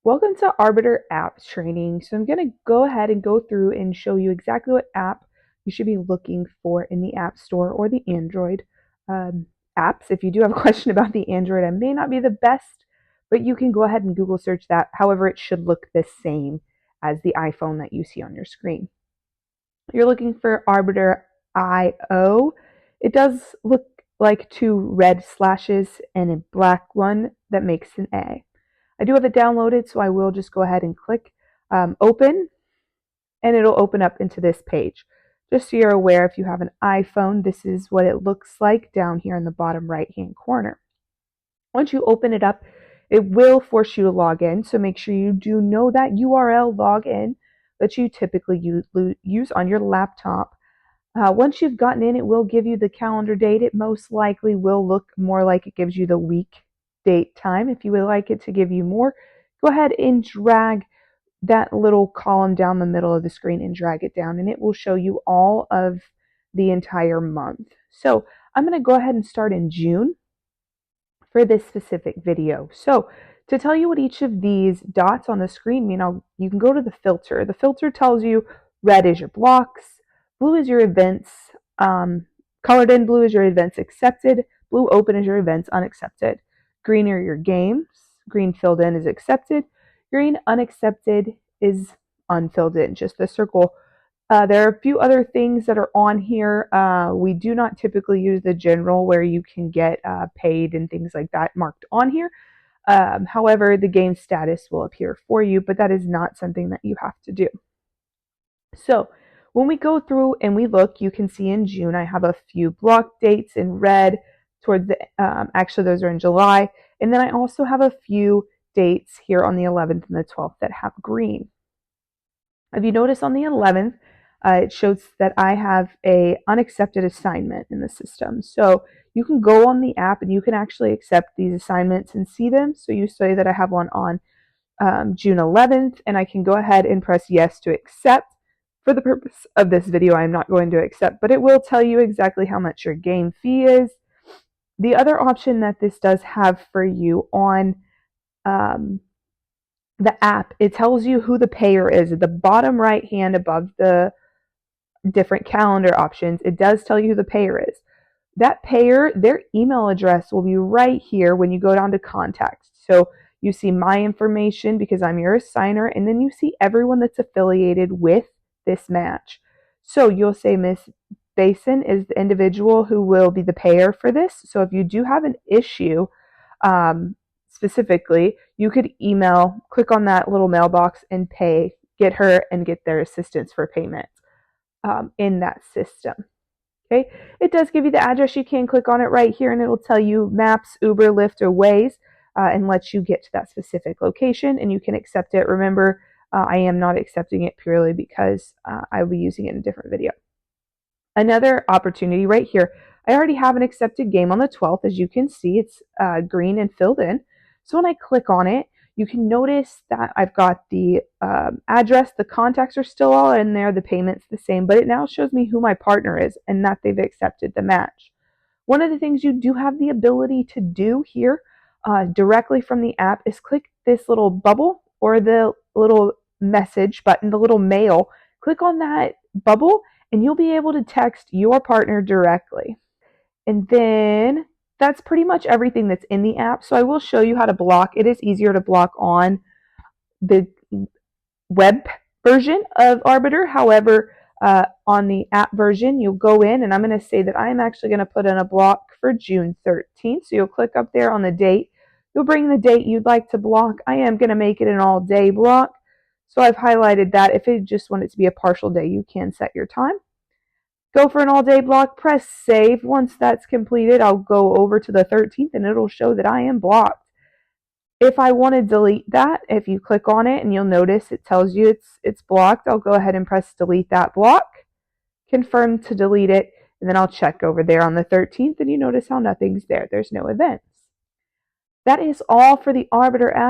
Welcome to Arbiter App Training. So I'm going to go ahead and go through and show you exactly what app you should be looking for in the App Store or the Android apps. If you do have a question about the Android, I may not be the best, but you can go ahead and Google search that. However, it should look the same as the iPhone that you see on your screen. You're looking for Arbiter IO. It does look like two red slashes and a black one that makes an A. I do have it downloaded, so I will just go ahead and click open, and it'll open up into this page. Just so you're aware, if you have an iPhone, this is what it looks like down here in the bottom right-hand corner. Once you open it up, it will force you to log in, so make sure you do know that URL login that you typically use on your laptop. Once you've gotten in, it will give you the calendar date. It most likely will look more like it gives you the week, date, time. If you would like it to give you more, go ahead and drag that little column down the middle of the screen and drag it down, and it will show you all of the entire month. So I'm going to go ahead and start in June for this specific video. So to tell you what each of these dots on the screen mean, you can go to the filter. The filter tells you red is your blocks, blue is your events, colored in blue is your events accepted, blue open is your events unaccepted, green are your games, green filled in is accepted, green unaccepted is unfilled in, just the circle. There are a few other things that are on here. We do not typically use the general where you can get paid and things like that marked on here. However, the game status will appear for you, but that is not something that you have to do. So when we go through and we look, you can see in June I have a few block dates in red towards the, actually those are in July. And then I also have a few dates here on the 11th and the 12th that have green. If you notice on the 11th, it shows that I have a unaccepted assignment in the system. So you can go on the app and you can actually accept these assignments and see them. So you say that I have one on June 11th, and I can go ahead and press yes to accept. For the purpose of this video, I'm not going to accept, but it will tell you exactly how much your game fee is. The other option that this does have for you on the app, it tells you who the payer is. At the bottom right hand above the different calendar options, it does tell you who the payer is. That payer, their email address will be right here when you go down to contacts. So you see my information because I'm your assigner, and then you see everyone that's affiliated with this match. So you'll say Miss Basin is the individual who will be the payer for this. So if you do have an issue, specifically, you could email, click on that little mailbox and get her and get their assistance for payment in that system. Okay, it does give you the address. You can click on it right here and it'll tell you Maps, Uber, Lyft, or Waze and let you get to that specific location, and you can accept it. Remember, I am not accepting it purely because I will be using it in a different video. Another opportunity right here, I already have an accepted game on the 12th. As you can see, it's green and filled in. So when I click on it, you can notice that I've got the address, the contacts are still all in there, the payment's the same, but it now shows me who my partner is and that they've accepted the match. One of the things you do have the ability to do here directly from the app is click this little bubble or the little message button, the little mail. Click on that bubble and you'll be able to text your partner directly. And then that's pretty much everything that's in the app. So I will show you how to block. It is easier to block on the web version of Arbiter. However, on the app version, you'll go in, and I'm going to say that I'm actually going to put in a block for June 13th. So you'll click up there on the date. You'll bring the date you'd like to block. I am going to make it an all-day block. So I've highlighted that. If you just want it to be a partial day, you can set your time. Go for an all-day block, press save. Once that's completed, I'll go over to the 13th and it'll show that I am blocked. If I want to delete that, if you click on it and you'll notice it tells you it's blocked, I'll go ahead and press delete that block, confirm to delete it, and then I'll check over there on the 13th and you notice how nothing's there. There's no events. That is all for the Arbiter app.